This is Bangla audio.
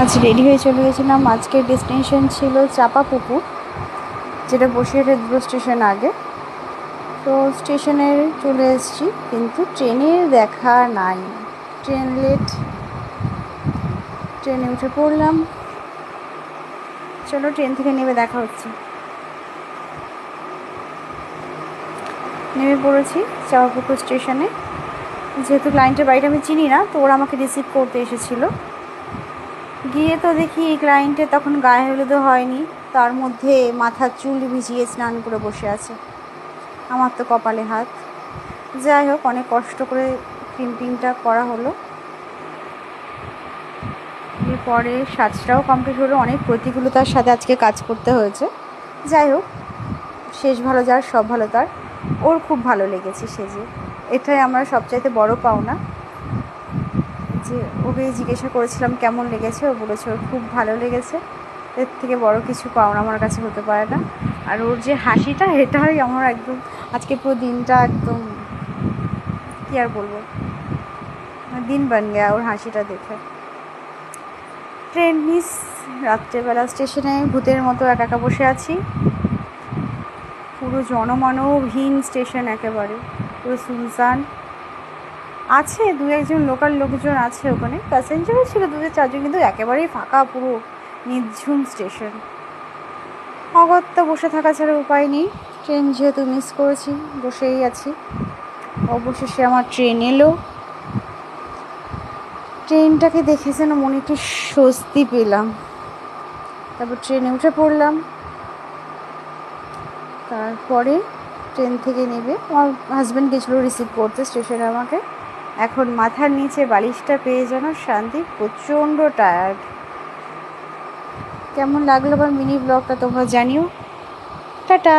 আজ রেডি হয়ে চলে গেছিলাম। আজকের ডেস্টিনেশন ছিল চাপাপুকুর, যেটা বসিরহাটের দুটো স্টেশন আগে। তো স্টেশনে চলে এসেছি, কিন্তু ট্রেনের দেখা নাই। ট্রেন লেট, ট্রেনে উঠে পড়লাম। চলো ট্রেন থেকে নেমে দেখা হচ্ছে। নেমে পড়েছি চাপাপুকুর স্টেশনে। যেহেতু ক্লায়েন্টের বাড়িটা আমি চিনি না, তো ওরা আমাকে রিসিভ করতে এসেছিলো। গিয়ে তো দেখি এই ক্লায়েন্টে তখন গায়ে হলুদও হয়নি, তার মধ্যে মাথার চুল ভিজিয়ে স্নান করে বসে আছে। আমার তো কপালে হাত। যাই হোক, অনেক কষ্ট করে ক্রিম্পিংটা করা হলো। এরপরে সাজটাও কমপ্লিট হলো। অনেক প্রতিকূলতার সাথে আজকে কাজ করতে হয়েছে। যাই হোক, শেষ ভালো যার সব ভালো তার। ওর খুব ভালো লেগেছে সেজে, এটাই আমার সবচাইতে বড় পাওনা। যে ওকে জিজ্ঞাসা করেছিলাম কেমন লেগেছে, ও বলেছে ওর খুব ভালো লেগেছে। এর থেকে বড় কিছু পাওনা আমার কাছে হতে পারে না। আর ওর যে হাসিটা, এটাই আমার একদম আজকে পুরো দিনটা একদম কী আর বলবো, দিন বান গেয়া ওর হাসিটা দেখে। Train miss. রাত্রেবেলা স্টেশনে ভূতের মতো একা একা বসে আছি। পুরো জনমানবহীন স্টেশন, একেবারে পুরো সুনসান। আছে দু একজন লোকাল লোকজন আছে ওখানে, প্যাসেঞ্জারও ছিল দু চারজন, কিন্তু একেবারেই ফাঁকা, পুরো নির্ঝুম স্টেশন। অগত্যা বসে থাকা ছাড়া উপায় নেই। ট্রেন যেহেতু মিস করেছি, বসেই আছি। অবশেষে আমার ট্রেন এলো। ট্রেনটাকে দেখে যেন মনে একটু স্বস্তি পেলাম। তারপর ট্রেনে উঠে পড়লাম। তারপরে ট্রেন থেকে নেবে আমার হাজব্যান্ড গেছিলো রিসিভ করতে স্টেশনে আমাকে। এখন মাথার নিচে বালিশটা পেয়ে যেন শান্তি, প্রচণ্ড টায়ার্ড। কেমন লাগলো আমার মিনি ব্লগটা তোমরা জানিও। টাটা।